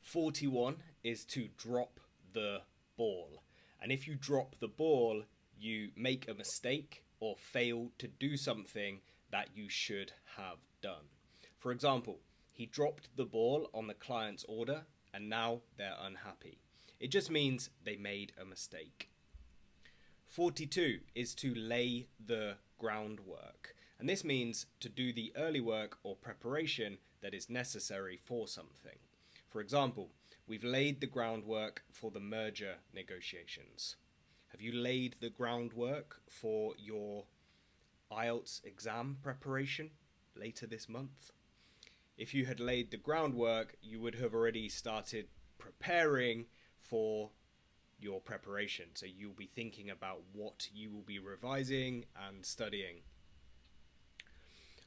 41 is to drop the ball. And if you drop the ball, you make a mistake or fail to do something that you should have done. For example, he dropped the ball on the client's order and now they're unhappy. It just means they made a mistake. 42 is to lay the groundwork. And this means to do the early work or preparation that is necessary for something. For example, we've laid the groundwork for the merger negotiations. Have you laid the groundwork for your IELTS exam preparation later this month? If you had laid the groundwork, you would have already started preparing for your preparation. So you'll be thinking about what you will be revising and studying.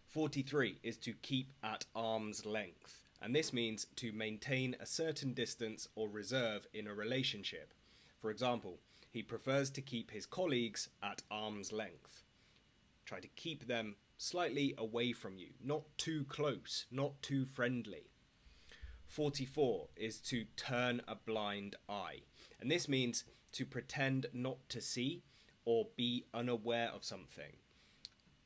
43 is to keep at arm's length, and this means to maintain a certain distance or reserve in a relationship. For example, he prefers to keep his colleagues at arm's length. Try to keep them slightly away from you, not too close, not too friendly. 44 is to turn a blind eye, and this means to pretend not to see or be unaware of something,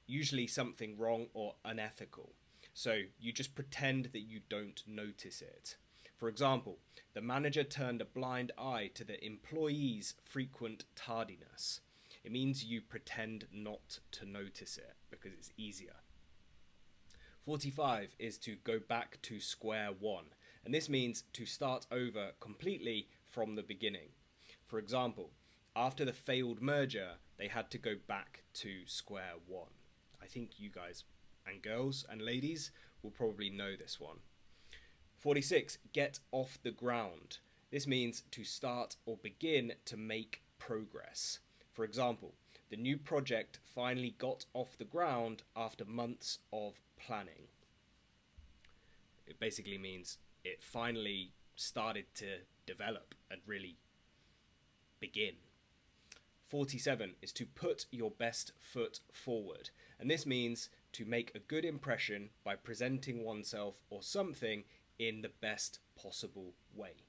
usually something wrong or unethical. So you just pretend that you don't notice it. For example, the manager turned a blind eye to the employee's frequent tardiness. It means you pretend not to notice it because it's easier. 45 is to go back to square one, and this means to start over completely from the beginning. For example, after the failed merger, they had to go back to square one. I think you guys and girls and ladies will probably know this one. 46, get off the ground. This means to start or begin to make progress. For example, the new project finally got off the ground after months of planning. It basically means it finally started to develop and really begin. 47 is to put your best foot forward, and this means to make a good impression by presenting oneself or something in the best possible way.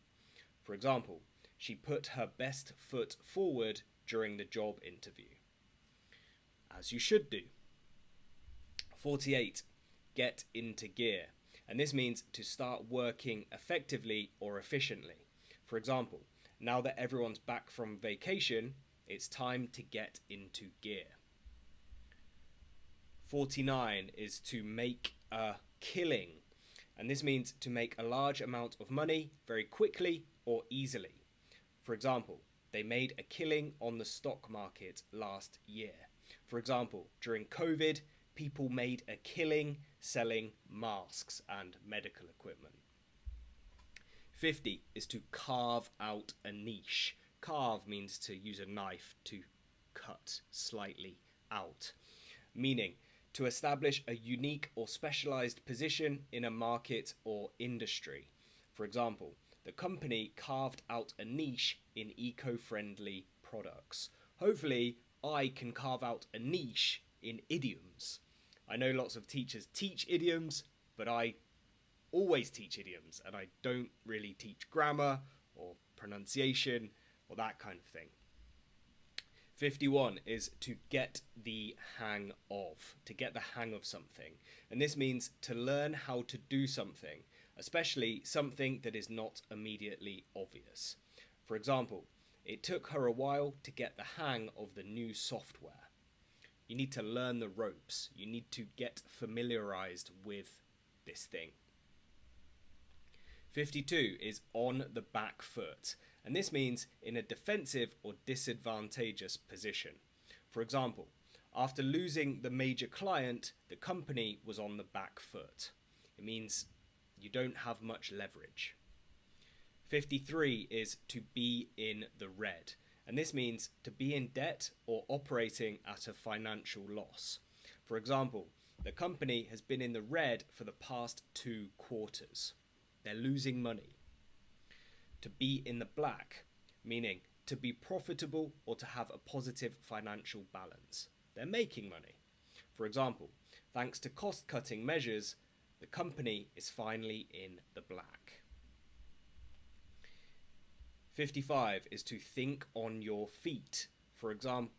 For example, she put her best foot forward during the job interview. As you should do. 48, get into gear, and this means to start working effectively or efficiently. For example, now that everyone's back from vacation, it's time to get into gear. 49 is to make a killing, and this means to make a large amount of money very quickly or easily. For example, they made a killing on the stock market last year. For example, during COVID, people made a killing selling masks and medical equipment. 50 is to carve out a niche. Carve means to use a knife to cut slightly out, meaning to establish a unique or specialized position in a market or industry. For example, the company carved out a niche in eco-friendly products. Hopefully, I can carve out a niche in idioms. I know lots of teachers teach idioms, but I always teach idioms, and I don't really teach grammar or pronunciation or that kind of thing. 51 is to get the hang of, to get the hang of something. And this means to learn how to do something, especially something that is not immediately obvious. For example, it took her a while to get the hang of the new software. You need to learn the ropes. You need to get familiarized with this thing. 52 is on the back foot, and this means in a defensive or disadvantageous position. For example, after losing the major client, the company was on the back foot. It means you don't have much leverage. 53 is to be in the red, and this means to be in debt or operating at a financial loss. For example, the company has been in the red for the past 2 quarters. They're losing money. To be in the black, meaning to be profitable or to have a positive financial balance. They're making money. For example, thanks to cost-cutting measures, the company is finally in the black. 55 is to think on your feet. For example,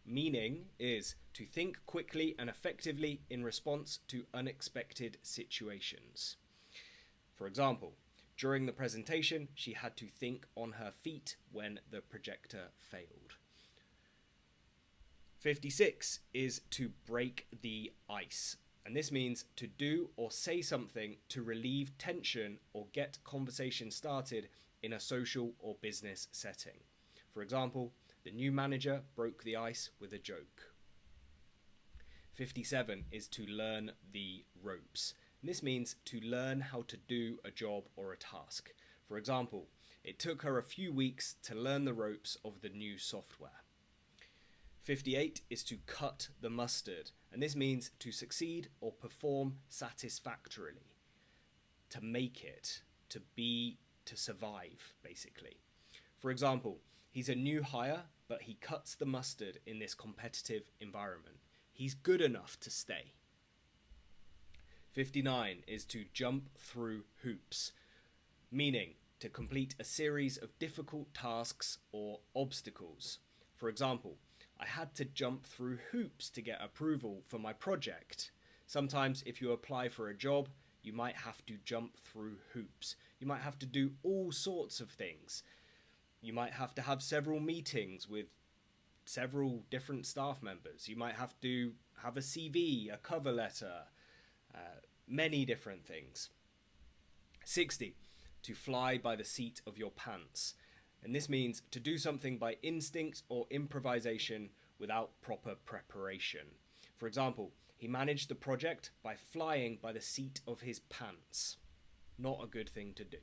meaning is to think quickly and effectively in response to unexpected situations. For example, during the presentation, she had to think on her feet when the projector failed. 56 is to break the ice, and this means to do or say something to relieve tension or get conversation started in a social or business setting. For example, the new manager broke the ice with a joke. 57 is to learn the ropes, and this means to learn how to do a job or a task. For example, it took her a few weeks to learn the ropes of the new software. 58 is to cut the mustard, and this means to succeed or perform satisfactorily, to make it, to survive, basically. For example, he's a new hire, but he cuts the mustard in this competitive environment. He's good enough to stay. 59 is to jump through hoops, meaning to complete a series of difficult tasks or obstacles. For example, I had to jump through hoops to get approval for my project. Sometimes if you apply for a job, you might have to jump through hoops. You might have to do all sorts of things. You might have to have several meetings with several different staff members. You might have to have a CV, a cover letter, many different things. 60, to fly by the seat of your pants. And this means to do something by instinct or improvisation without proper preparation. For example, he managed the project by flying by the seat of his pants. Not a good thing to do.